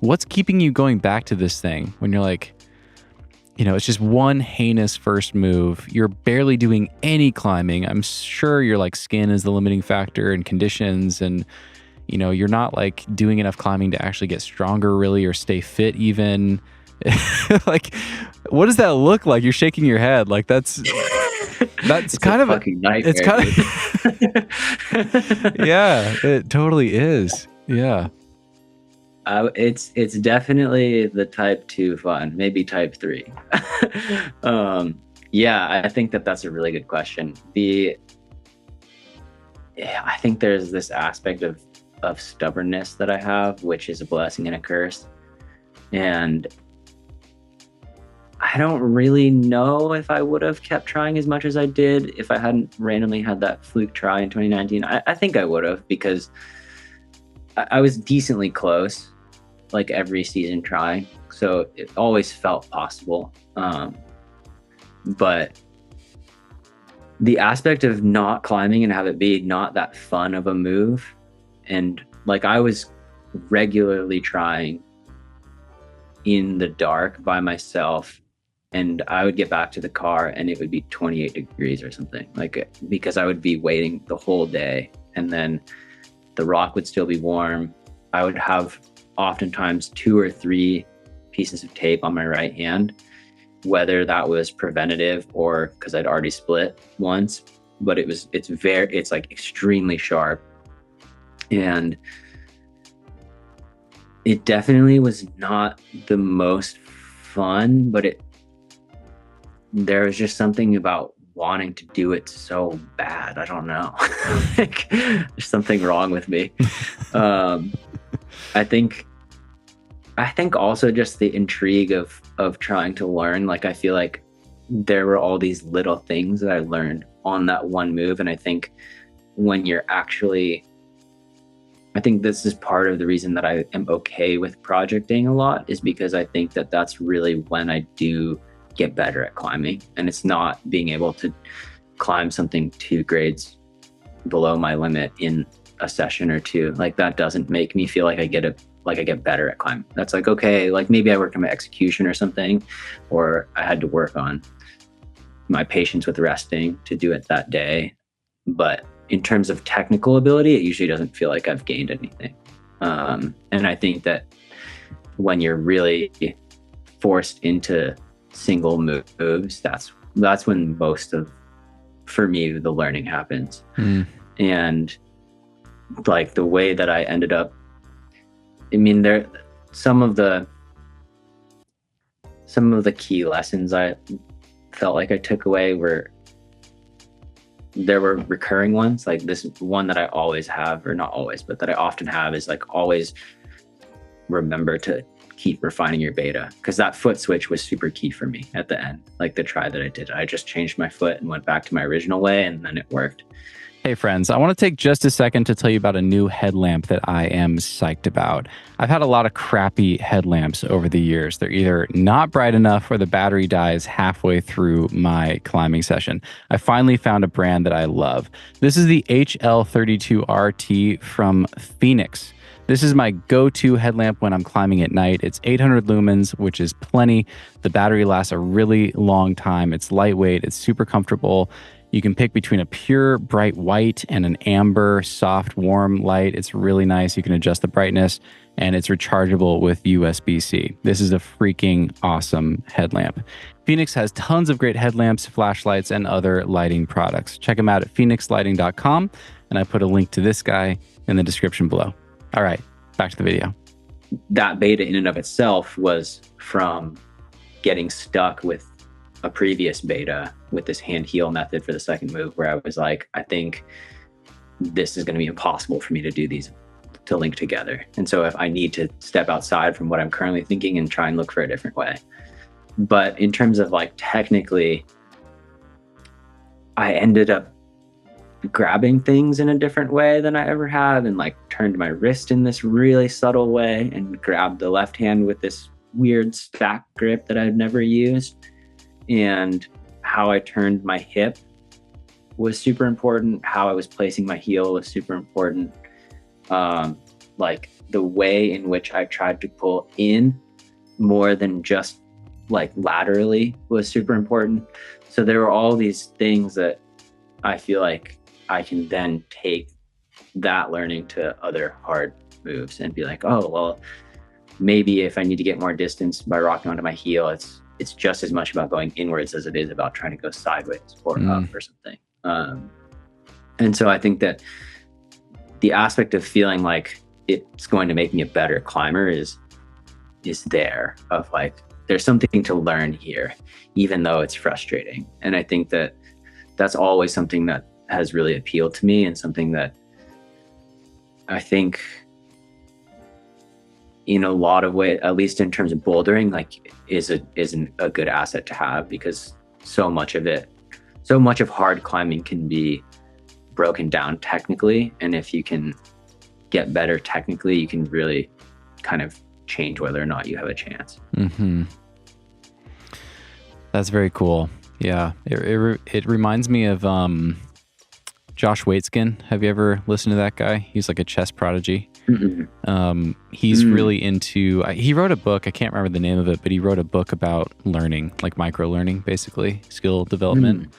what's keeping you going back to this thing when you're like, you know, it's just one heinous first move. You're barely doing any climbing. I'm sure your like skin is the limiting factor and conditions, and you know, you're not like doing enough climbing to actually get stronger really or stay fit even. Like, what does that look like? You're shaking your head. Like that's kind of fucking nightmare. It's kind of yeah, it totally is. Yeah. It's definitely the type 2 fun, maybe type 3. Yeah, I think that's a really good question. I think there's this aspect of stubbornness that I have, which is a blessing and a curse. And I don't really know if I would have kept trying as much as I did if I hadn't randomly had that fluke try in 2019. I think I would have, because I was decently close, like every season trying. So it always felt possible. But the aspect of not climbing and have it be not that fun of a move. And like I was regularly trying in the dark by myself, and I would get back to the car and it would be 28 degrees or something, like, because I would be waiting the whole day, and then the rock would still be warm. I would have oftentimes 2 or 3 pieces of tape on my right hand, whether that was preventative or because I'd already split once, but it's like extremely sharp. And it definitely was not the most fun, but there was just something about wanting to do it so bad. I don't know. Like, there's something wrong with me. I think also just the intrigue of trying to learn. Like, I feel like there were all these little things that I learned on that one move. And I think when you're actually, I think this is part of the reason that I am okay with projecting a lot, is because I think that that's really when I do get better at climbing. And it's not being able to climb something 2 grades below my limit in a session or 2. Like, that doesn't make me feel like I get better at climbing. That's like, okay, like maybe I worked on my execution or something, or I had to work on my patience with resting to do it that day. But in terms of technical ability, it usually doesn't feel like I've gained anything. And I think that when you're really forced into single moves, that's when most of, for me, the learning happens. And like the way that I ended up, I mean, some of the key lessons I felt like I took away there were recurring ones. Like this one that I always have, or not always, but that I often have, is like, always remember to keep refining your beta, because that foot switch was super key for me at the end. Like the try that I did, I just changed my foot and went back to my original way, and then it worked. Hey friends, I want to take just a second to tell you about a new headlamp that I am psyched about. I've had a lot of crappy headlamps over the years. They're either not bright enough or the battery dies halfway through my climbing session. I finally found a brand that I love. This is the HL32RT from Phoenix. This is my go-to headlamp when I'm climbing at night. It's 800 lumens, which is plenty. The battery lasts a really long time. It's lightweight. It's super comfortable. You can pick between a pure bright white and an amber, soft, warm light. It's really nice. You can adjust the brightness, and it's rechargeable with USB-C. This is a freaking awesome headlamp. Phoenix has tons of great headlamps, flashlights, and other lighting products. Check them out at phoenixlighting.com, and I put a link to this guy in the description below. All right, back to the video. That beta in and of itself was from getting stuck with a previous beta with this hand heel method for the second move, where I was like, I think this is going to be impossible for me to do these to link together. And so if I need to step outside from what I'm currently thinking and try and look for a different way. But in terms of like technically, I ended up grabbing things in a different way than I ever have, and like turned my wrist in this really subtle way and grabbed the left hand with this weird stack grip that I'd never used. And how I turned my hip was super important. How I was placing my heel was super important. Like the way in which I tried to pull in more than just like laterally was super important. So there were all these things that I feel like I can then take that learning to other hard moves and be like, oh, well, maybe if I need to get more distance by rocking onto my heel, it's just as much about going inwards as it is about trying to go sideways or up or something. And so I think that the aspect of feeling like it's going to make me a better climber is there, of like, there's something to learn here, even though it's frustrating. And I think that that's always something that has really appealed to me, and something that I think in a lot of ways, at least in terms of bouldering, like is a good asset to have, because so much of hard climbing can be broken down technically. And if you can get better technically, you can really kind of change whether or not you have a chance. That's very cool. Yeah. It reminds me of Josh Waitzkin. Have you ever listened to that guy? He's like a chess prodigy. He's really into, he wrote a book, I can't remember the name of it, but he wrote a book about learning, like micro learning, basically skill development.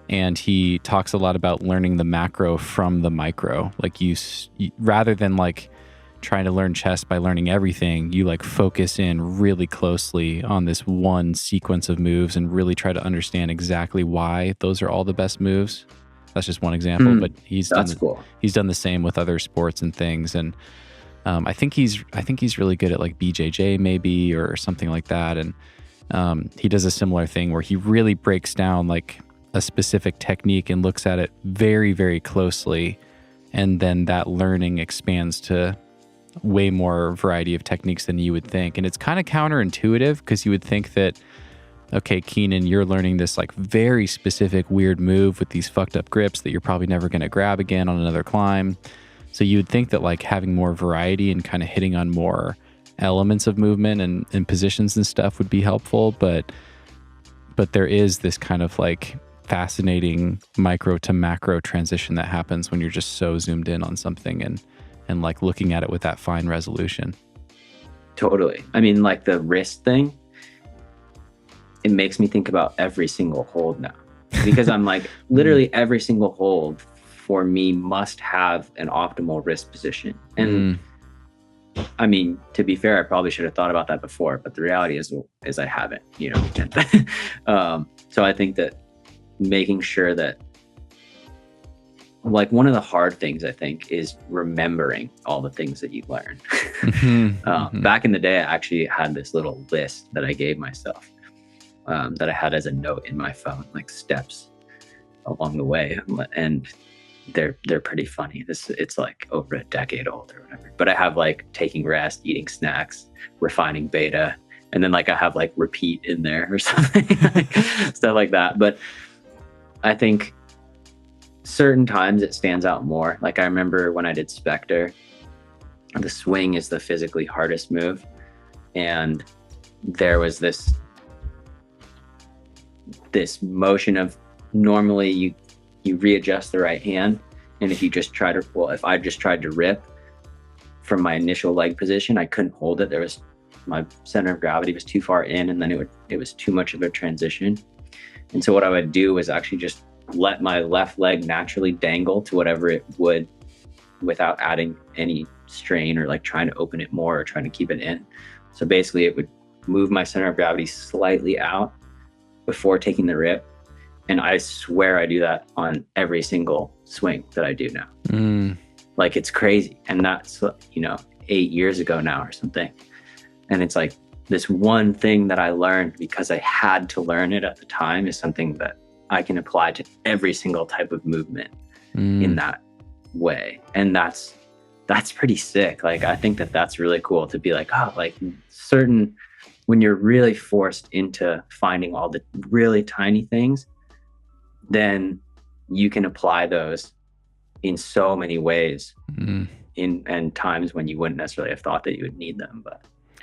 And he talks a lot about learning the macro from the micro. Like you rather than like trying to learn chess by learning everything, you like focus in really closely on this one sequence of moves and really try to understand exactly why those are all the best moves. That's just one example, but he's done the same with other sports and things. And I think he's really good at like BJJ maybe, or something like that. And he does a similar thing where he really breaks down like a specific technique and looks at it very, very closely. And then that learning expands to way more variety of techniques than you would think. And it's kind of counterintuitive, because you would think that, okay, Keenan, you're learning this like very specific weird move with these fucked up grips that you're probably never going to grab again on another climb. So you would think that like having more variety and kind of hitting on more elements of movement and positions and stuff would be helpful. But there is this kind of like fascinating micro to macro transition that happens when you're just so zoomed in on something and like looking at it with that fine resolution. Totally. I mean, like the wrist thing, it makes me think about every single hold now, because I'm like, literally every single hold for me must have an optimal wrist position. And I mean, to be fair, I probably should have thought about that before, but the reality is I haven't, you know. So I think that making sure that, like, one of the hard things I think is remembering all the things that you learn. Back in the day, I actually had this little list that I gave myself, that I had as a note in my phone, like steps along the way, and they're pretty funny. It's like over a decade old or whatever. But I have like taking rest, eating snacks, refining beta, and then like I have like repeat in there or something, like, stuff like that. But I think certain times it stands out more. Like I remember when I did Spectre, the swing is the physically hardest move, and there was this motion of, normally you readjust the right hand, and if I just tried to rip from my initial leg position, I couldn't hold it. My center of gravity was too far in, and then it was too much of a transition. And so what I would do was actually just let my left leg naturally dangle to whatever it would, without adding any strain or like trying to open it more or trying to keep it in. So basically it would move my center of gravity slightly out before taking the rip. And I swear I do that on every single swing that I do now. Like, it's crazy. And that's, 8 years ago now or something. And it's like, this one thing that I learned because I had to learn it at the time is something that I can apply to every single type of movement in that way. And that's pretty sick. Like, I think that that's really cool to be like, when you're really forced into finding all the really tiny things, then you can apply those in so many ways in times when you wouldn't necessarily have thought that you would need them.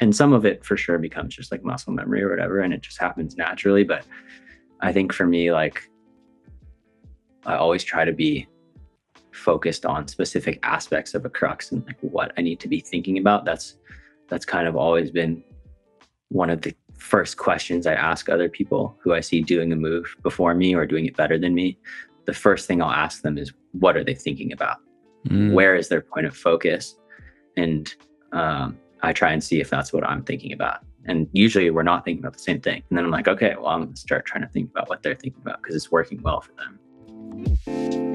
And some of it for sure becomes just like muscle memory or whatever, and it just happens naturally. But I think for me, like, I always try to be focused on specific aspects of a crux and like what I need to be thinking about. That's kind of always been one of the first questions I ask other people who I see doing a move before me or doing it better than me. The first thing I'll ask them is, what are they thinking about? Where is their point of focus? And I try and see if that's what I'm thinking about. And usually we're not thinking about the same thing. And then I'm like, okay, well, I'm going to start trying to think about what they're thinking about because it's working well for them.